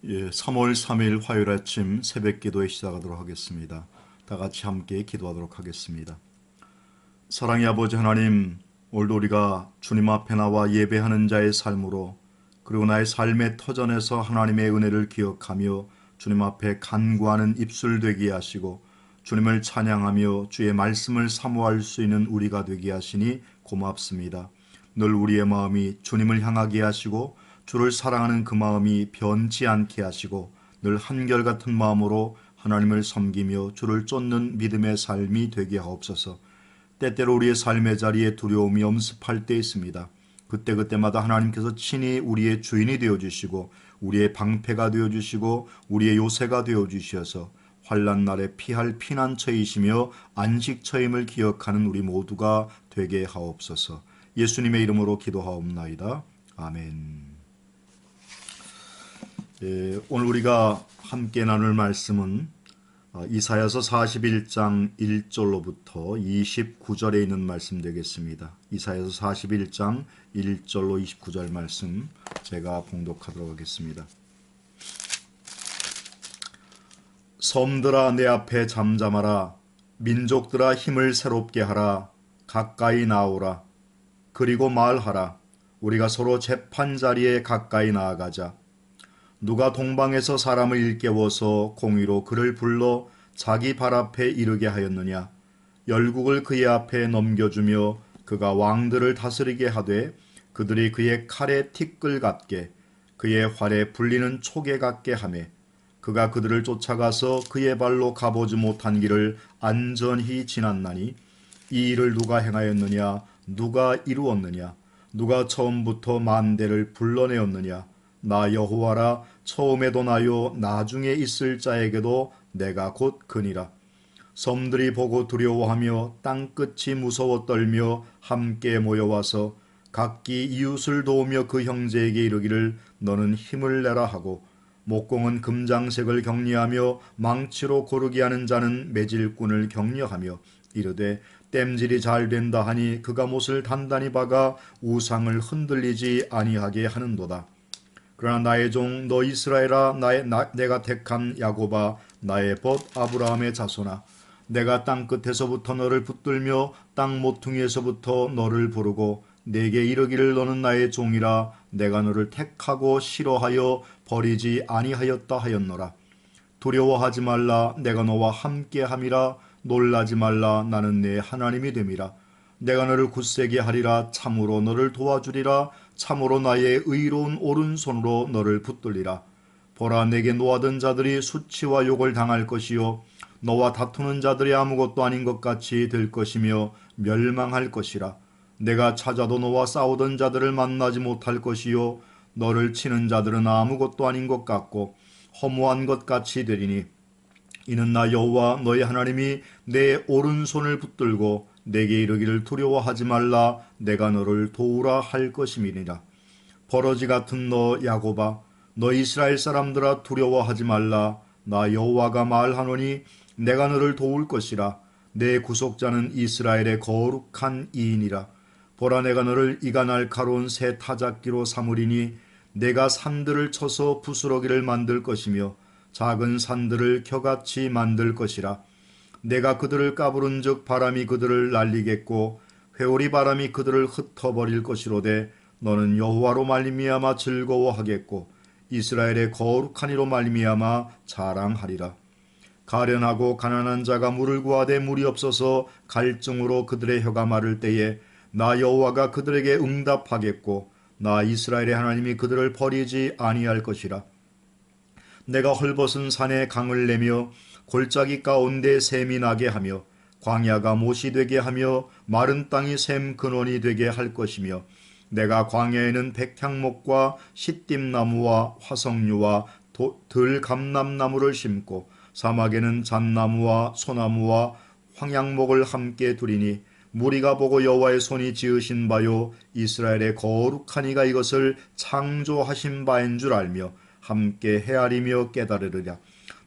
3월 3일 화요일 아침 새벽 기도에 시작하도록 하겠습니다. 다 같이 함께 기도하도록 하겠습니다. 사랑의 아버지 하나님, 오늘도 우리가 주님 앞에 나와 예배하는 자의 삶으로 그리고 나의 삶의 터전에서 하나님의 은혜를 기억하며 주님 앞에 간구하는 입술 되게 하시고 주님을 찬양하며 주의 말씀을 사모할 수 있는 우리가 되게 하시니 고맙습니다. 늘 우리의 마음이 주님을 향하게 하시고 주를 사랑하는 그 마음이 변치 않게 하시고 늘 한결같은 마음으로 하나님을 섬기며 주를 쫓는 믿음의 삶이 되게 하옵소서. 때때로 우리의 삶의 자리에 두려움이 엄습할 때 있습니다. 그때그때마다 하나님께서 친히 우리의 주인이 되어주시고 우리의 방패가 되어주시고 우리의 요새가 되어주셔서 환난 날에 피할 피난처이시며 안식처임을 기억하는 우리 모두가 되게 하옵소서. 예수님의 이름으로 기도하옵나이다. 아멘. 오늘 우리가 함께 나눌 말씀은 이사야서 41장 1절로부터 29절에 있는 말씀 되겠습니다. 이사야서 41장 1절로 29절 말씀 제가 봉독하도록 하겠습니다. 섬들아 내 앞에 잠잠하라. 민족들아 힘을 새롭게 하라. 가까이 나오라. 그리고 말하라. 우리가 서로 재판자리에 가까이 나아가자. 누가 동방에서 사람을 일깨워서 공의로 그를 불러 자기 발 앞에 이르게 하였느냐. 열국을 그의 앞에 넘겨주며 그가 왕들을 다스리게 하되 그들이 그의 칼에 티끌 같게 그의 활에 불리는 촉에 같게 하매 그가 그들을 쫓아가서 그의 발로 가보지 못한 길을 안전히 지났나니 이 일을 누가 행하였느냐. 누가 이루었느냐. 누가 처음부터 만대를 불러내었느냐. 나 여호와라. 처음에도 나요 나중에 있을 자에게도 내가 곧 그니라. 섬들이 보고 두려워하며 땅끝이 무서워 떨며 함께 모여와서 각기 이웃을 도우며 그 형제에게 이르기를 너는 힘을 내라 하고 목공은 금장색을 격리하며 망치로 고르게 하는 자는 매질꾼을 격려하며 이르되 땜질이 잘 된다 하니 그가 못을 단단히 박아 우상을 흔들리지 아니하게 하는도다. 그러나 나의 종 너 이스라엘아 내가 택한 야곱아 나의 벗 아브라함의 자손아 내가 땅끝에서부터 너를 붙들며 땅 모퉁이에서부터 너를 부르고 내게 이르기를 너는 나의 종이라 내가 너를 택하고 싫어하여 버리지 아니하였다 하였노라. 두려워하지 말라. 내가 너와 함께함이라. 놀라지 말라. 나는 네 하나님이 됨이라. 내가 너를 굳세게 하리라. 참으로 너를 도와주리라. 참으로 나의 의로운 오른손으로 너를 붙들리라. 보라 내게 노하던 자들이 수치와 욕을 당할 것이요 너와 다투는 자들이 아무것도 아닌 것 같이 될 것이며 멸망할 것이라. 내가 찾아도 너와 싸우던 자들을 만나지 못할 것이요 너를 치는 자들은 아무것도 아닌 것 같고 허무한 것 같이 되리니 이는 나 여호와 너의 하나님이 내 오른손을 붙들고 내게 이르기를 두려워하지 말라. 내가 너를 도우라 할 것임이니라. 버러지 같은 너 야곱아 너 이스라엘 사람들아 두려워하지 말라. 나 여호와가 말하노니 내가 너를 도울 것이라. 내 구속자는 이스라엘의 거룩한 이인이라. 보라 내가 너를 이가 날카로운 새 타작기로 삼으리니 내가 산들을 쳐서 부스러기를 만들 것이며 작은 산들을 겨같이 만들 것이라. 내가 그들을 까부른 즉 바람이 그들을 날리겠고 회오리 바람이 그들을 흩어버릴 것이로되 너는 여호와로 말미암아 즐거워하겠고 이스라엘의 거룩한 이로 말미암아 자랑하리라. 가련하고 가난한 자가 물을 구하되 물이 없어서 갈증으로 그들의 혀가 마를 때에 나 여호와가 그들에게 응답하겠고 나 이스라엘의 하나님이 그들을 버리지 아니할 것이라. 내가 헐벗은 산에 강을 내며 골짜기 가운데 샘이 나게 하며 광야가 못이 되게 하며 마른 땅이 샘 근원이 되게 할 것이며 내가 광야에는 백향목과 시띠나무와 화석류와 들감람나무를 심고 사막에는 잣나무와 소나무와 황양목을 함께 두리니 무리가 보고 여호와의 손이 지으신 바요 이스라엘의 거룩한 이가 이것을 창조하신 바인 줄 알며 함께 헤아리며 깨달으리라.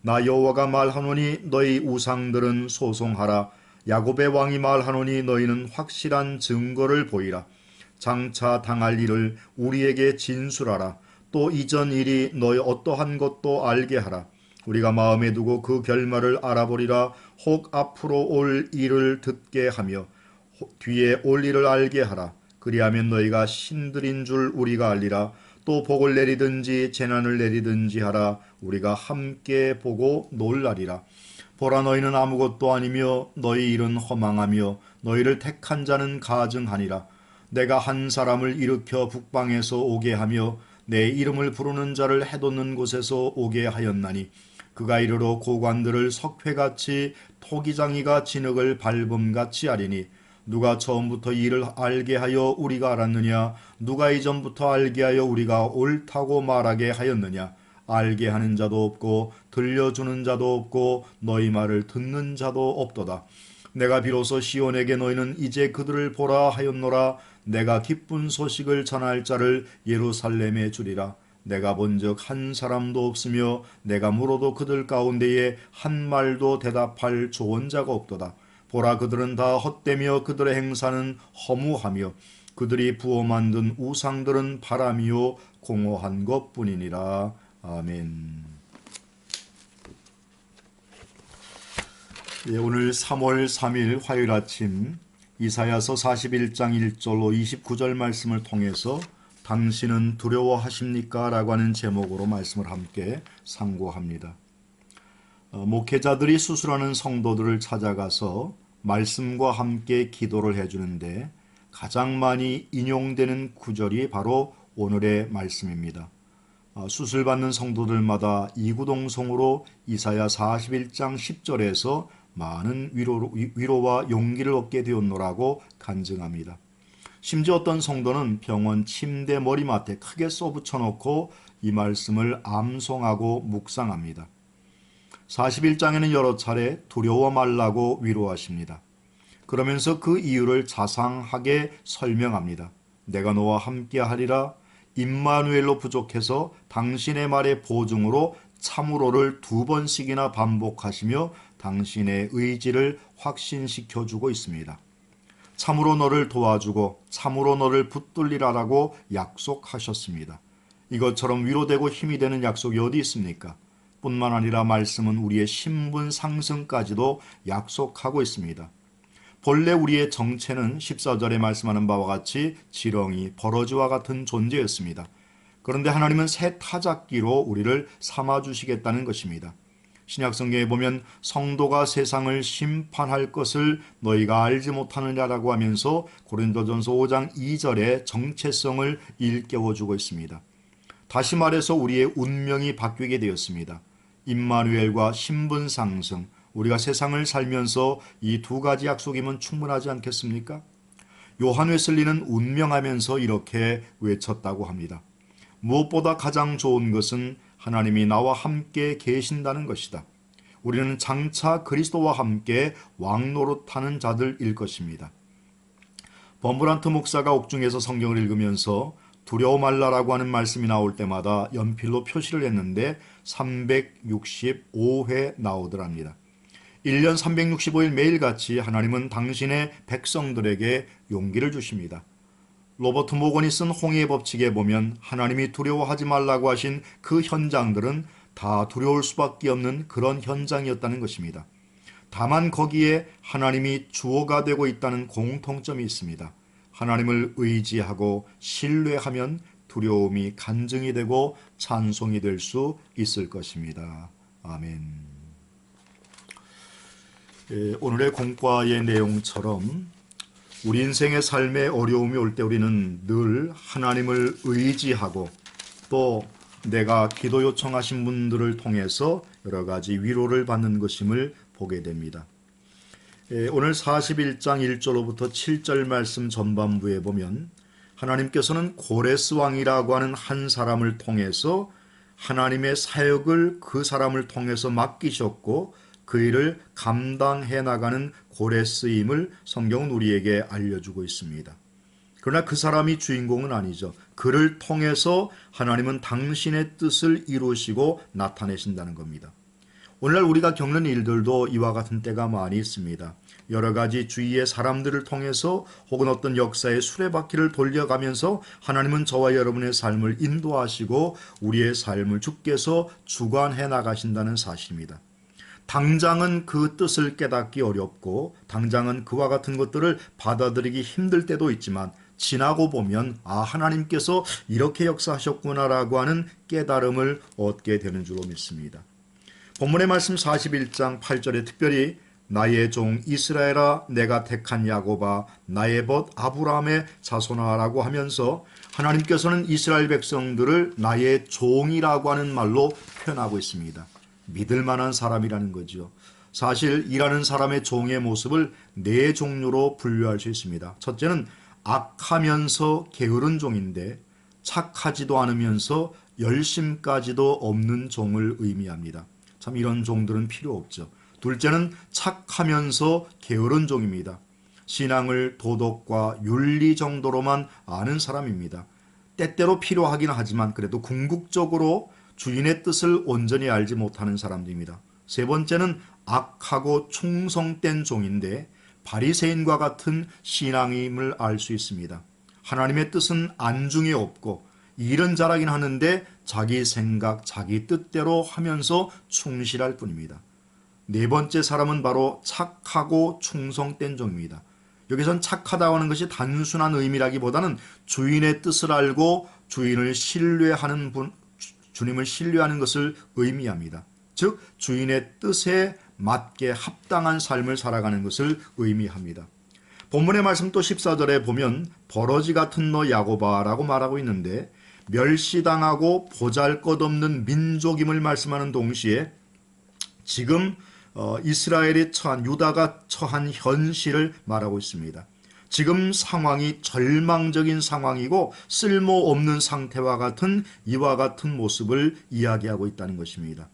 나 여호와가 말하노니 너희 우상들은 소송하라. 야곱의 왕이 말하노니 너희는 확실한 증거를 보이라. 장차 당할 일을 우리에게 진술하라. 또 이전 일이 너희 어떠한 것도 알게 하라. 우리가 마음에 두고 그 결말을 알아보리라. 혹 앞으로 올 일을 듣게 하며 뒤에 올 일을 알게 하라. 그리하면 너희가 신들인 줄 우리가 알리라. 또 복을 내리든지 재난을 내리든지 하라. 우리가 함께 보고 놀라리라. 보라, 너희는 아무것도 아니며 너희 일은 허망하며 너희를 택한 자는 가증하니라. 내가 한 사람을 일으켜 북방에서 오게 하며 내 이름을 부르는 자를 해돋는 곳에서 오게 하였나니 그가 이르러 고관들을 석회같이 토기장이가 진흙을 밟음같이 하리니 누가 처음부터 이를 알게 하여 우리가 알았느냐? 누가 이전부터 알게 하여 우리가 옳다고 말하게 하였느냐? 알게 하는 자도 없고 들려주는 자도 없고 너희 말을 듣는 자도 없도다. 내가 비로소 시온에게 너희는 이제 그들을 보라 하였노라. 내가 기쁜 소식을 전할 자를 예루살렘에 주리라. 내가 본즉 한 사람도 없으며 내가 물어도 그들 가운데에 한 말도 대답할 조언자가 없도다. 보라, 그들은 다 헛되며 그들의 행사는 허무하며 그들이 부어 만든 우상들은 바람이요 공허한 것뿐이니라. 아멘. 오늘 3월 3일 화요일 아침 이사야서 41장 1절로 29절 말씀을 통해서 당신은 두려워하십니까? 라고 하는 제목으로 말씀을 함께 상고합니다. 목회자들이 수술하는 성도들을 찾아가서 말씀과 함께 기도를 해주는데 가장 많이 인용되는 구절이 바로 오늘의 말씀입니다. 수술받는 성도들마다 이구동성으로 이사야 41장 10절에서 많은 위로와 용기를 얻게 되었노라고 간증합니다. 심지어 어떤 성도는 병원 침대 머리맡에 크게 써붙여놓고 이 말씀을 암송하고 묵상합니다. 41장에는 여러 차례 두려워 말라고 위로하십니다. 그러면서 그 이유를 자상하게 설명합니다. 내가 너와 함께 하리라. 임마누엘로 부족해서 당신의 말의 보증으로 참으로를 2번씩이나 반복하시며 당신의 의지를 확신시켜주고 있습니다. 참으로 너를 도와주고 참으로 너를 붙들리라라고 약속하셨습니다. 이것처럼 위로되고 힘이 되는 약속이 어디 있습니까? 뿐만 아니라 말씀은 우리의 신분 상승까지도 약속하고 있습니다. 본래 우리의 정체는 14절에 말씀하는 바와 같이 지렁이, 버러지와 같은 존재였습니다. 그런데 하나님은 새 타작기로 우리를 삼아주시겠다는 것입니다. 신약성경에 보면 성도가 세상을 심판할 것을 너희가 알지 못하느냐라고 하면서 고린도전서 5장 2절의 정체성을 일깨워주고 있습니다. 다시 말해서 우리의 운명이 바뀌게 되었습니다. 임마누엘과 신분 상승, 우리가 세상을 살면서 이 두 가지 약속이면 충분하지 않겠습니까? 요한 웨슬리는 운명하면서 이렇게 외쳤다고 합니다. 무엇보다 가장 좋은 것은 하나님이 나와 함께 계신다는 것이다. 우리는 장차 그리스도와 함께 왕노릇하는 자들일 것입니다. 범브란트 목사가 옥중에서 성경을 읽으면서 두려워 말라라고 하는 말씀이 나올 때마다 연필로 표시를 했는데 365회 나오더랍니다. 1년 365일 매일같이 하나님은 당신의 백성들에게 용기를 주십니다. 로버트 모건이 쓴 홍해의 법칙에 보면 하나님이 두려워하지 말라고 하신 그 현장들은 다 두려울 수밖에 없는 그런 현장이었다는 것입니다. 다만 거기에 하나님이 주어가 되고 있다는 공통점이 있습니다. 하나님을 의지하고 신뢰하면 두려움이 간증이 되고 찬송이 될 수 있을 것입니다. 아멘. 오늘의 공과의 내용처럼 우리 인생의 삶에 어려움이 올 때 우리는 늘 하나님을 의지하고 또 내가 기도 요청하신 분들을 통해서 여러 가지 위로를 받는 것임을 보게 됩니다. 오늘 41장 1절로부터 7절 말씀 전반부에 보면 하나님께서는 고레스 왕이라고 하는 한 사람을 통해서 하나님의 사역을 그 사람을 통해서 맡기셨고 그 일을 감당해 나가는 고레스임을 성경은 우리에게 알려주고 있습니다. 그러나 그 사람이 주인공은 아니죠. 그를 통해서 하나님은 당신의 뜻을 이루시고 나타내신다는 겁니다. 오늘날 우리가 겪는 일들도 이와 같은 때가 많이 있습니다. 여러 가지 주위의 사람들을 통해서 혹은 어떤 역사의 수레바퀴를 돌려가면서 하나님은 저와 여러분의 삶을 인도하시고 우리의 삶을 주께서 주관해 나가신다는 사실입니다. 당장은 그 뜻을 깨닫기 어렵고 당장은 그와 같은 것들을 받아들이기 힘들 때도 있지만 지나고 보면 하나님께서 이렇게 역사하셨구나라고 하는 깨달음을 얻게 되는 줄로 믿습니다. 본문의 말씀 41장 8절에 특별히 나의 종 이스라엘아 내가 택한 야곱아 나의 벗 아브라함의 자손아라고 하면서 하나님께서는 이스라엘 백성들을 나의 종이라고 하는 말로 표현하고 있습니다. 믿을 만한 사람이라는 거죠. 사실 일하는 사람의 종의 모습을 네 종류로 분류할 수 있습니다. 첫째는 악하면서 게으른 종인데 착하지도 않으면서 열심까지도 없는 종을 의미합니다. 참 이런 종들은 필요 없죠. 둘째는 착하면서 게으른 종입니다. 신앙을 도덕과 윤리 정도로만 아는 사람입니다. 때때로 필요하긴 하지만 그래도 궁극적으로 주인의 뜻을 온전히 알지 못하는 사람들입니다. 세 번째는 악하고 충성된 종인데 바리새인과 같은 신앙임을 알 수 있습니다. 하나님의 뜻은 안중에 없고 일은 잘하긴 하는데 자기 생각, 자기 뜻대로 하면서 충실할 뿐입니다. 네 번째 사람은 바로 착하고 충성된 종입니다. 여기선 착하다고 하는 것이 단순한 의미라기보다는 주인의 뜻을 알고 주인을 신뢰하는 주님을 신뢰하는 것을 의미합니다. 즉 주인의 뜻에 맞게 합당한 삶을 살아가는 것을 의미합니다. 본문의 말씀 또 14절에 보면 버러지 같은 너 야곱아라고 말하고 있는데 멸시당하고 보잘것없는 민족임을 말씀하는 동시에 지금 이스라엘이 처한 유다가 처한 현실을 말하고 있습니다. 지금 상황이 절망적인 상황이고 쓸모없는 상태와 같은 이와 같은 모습을 이야기하고 있다는 것입니다.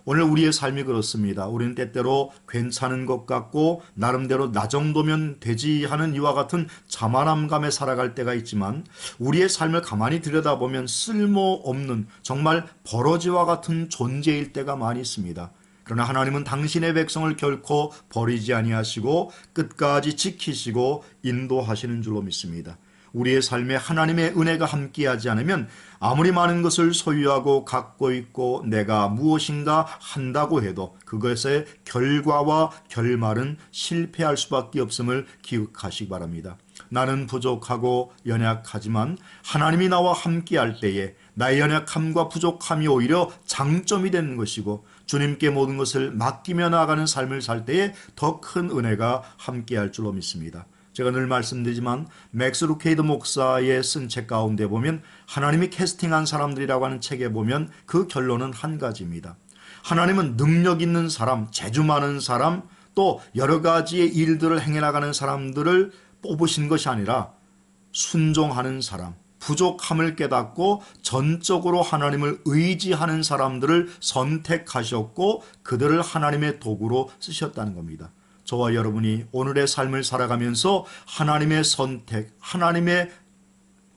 오늘 우리의 삶이 그렇습니다. 우리는 때때로 괜찮은 것 같고 나름대로 나 정도면 되지 하는 이와 같은 자만함감에 살아갈 때가 있지만 우리의 삶을 가만히 들여다보면 쓸모없는 정말 버러지와 같은 존재일 때가 많이 있습니다. 그러나 하나님은 당신의 백성을 결코 버리지 아니하시고 끝까지 지키시고 인도하시는 줄로 믿습니다. 우리의 삶에 하나님의 은혜가 함께하지 않으면 아무리 많은 것을 소유하고 갖고 있고 내가 무엇인가 한다고 해도 그것의 결과와 결말은 실패할 수밖에 없음을 기억하시기 바랍니다. 나는 부족하고 연약하지만 하나님이 나와 함께할 때에 나의 연약함과 부족함이 오히려 장점이 되는 것이고 주님께 모든 것을 맡기며 나아가는 삶을 살 때에 더 큰 은혜가 함께할 줄로 믿습니다. 제가 늘 말씀드리지만 맥스 루케이드 목사의 쓴 책 가운데 보면 하나님이 캐스팅한 사람들이라고 하는 책에 보면 그 결론은 한 가지입니다. 하나님은 능력 있는 사람, 재주 많은 사람, 또 여러 가지의 일들을 행해나가는 사람들을 뽑으신 것이 아니라 순종하는 사람, 부족함을 깨닫고 전적으로 하나님을 의지하는 사람들을 선택하셨고 그들을 하나님의 도구로 쓰셨다는 겁니다. 저와 여러분이 오늘의 삶을 살아가면서 하나님의 선택, 하나님의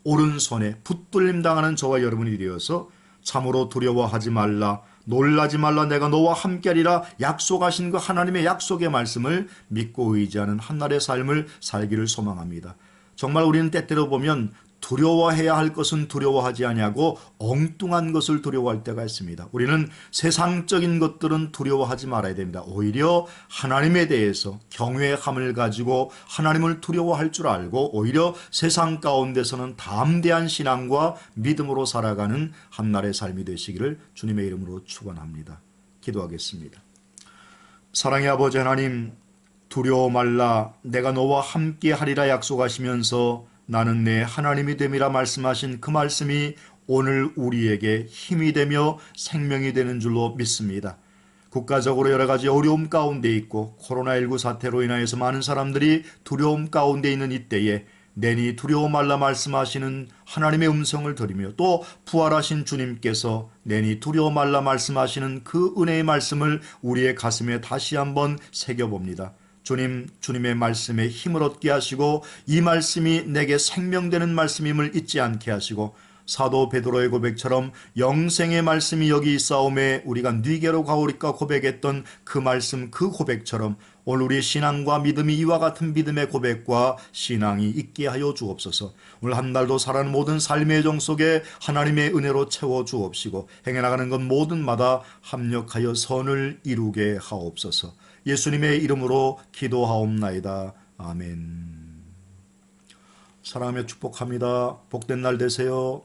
오른손에 붙들림 당하는 저와 여러분이 되어서 참으로 두려워하지 말라, 놀라지 말라, 내가 너와 함께하리라 약속하신 그 하나님의 약속의 말씀을 믿고 의지하는 한날의 삶을 살기를 소망합니다. 정말 우리는 때때로 보면 두려워해야 할 것은 두려워하지 아니하고 엉뚱한 것을 두려워할 때가 있습니다. 우리는 세상적인 것들은 두려워하지 말아야 됩니다. 오히려 하나님에 대해서 경외함을 가지고 하나님을 두려워할 줄 알고 오히려 세상 가운데서는 담대한 신앙과 믿음으로 살아가는 한날의 삶이 되시기를 주님의 이름으로 축원합니다. 기도하겠습니다. 사랑의 아버지 하나님, 두려워 말라, 내가 너와 함께 하리라 약속하시면서 나는 내 하나님이 됨이라 말씀하신 그 말씀이 오늘 우리에게 힘이 되며 생명이 되는 줄로 믿습니다. 국가적으로 여러 가지 어려움 가운데 있고 코로나19 사태로 인하여서 많은 사람들이 두려움 가운데 있는 이때에 내니 두려워 말라 말씀하시는 하나님의 음성을 들으며 또 부활하신 주님께서 내니 두려워 말라 말씀하시는 그 은혜의 말씀을 우리의 가슴에 다시 한번 새겨봅니다. 주님, 주님의 말씀에 힘을 얻게 하시고 이 말씀이 내게 생명되는 말씀임을 잊지 않게 하시고 사도 베드로의 고백처럼 영생의 말씀이 여기 있사오매 우리가 네게로 가오리까 고백했던 그 말씀, 그 고백처럼 오늘 우리의 신앙과 믿음이 이와 같은 믿음의 고백과 신앙이 있게 하여 주옵소서. 오늘 한 달도 살아가는 모든 삶의 정 속에 하나님의 은혜로 채워 주옵시고 행해나가는 것 모든마다 합력하여 선을 이루게 하옵소서. 예수님의 이름으로 기도하옵나이다. 아멘. 사랑하며 축복합니다. 복된 날 되세요.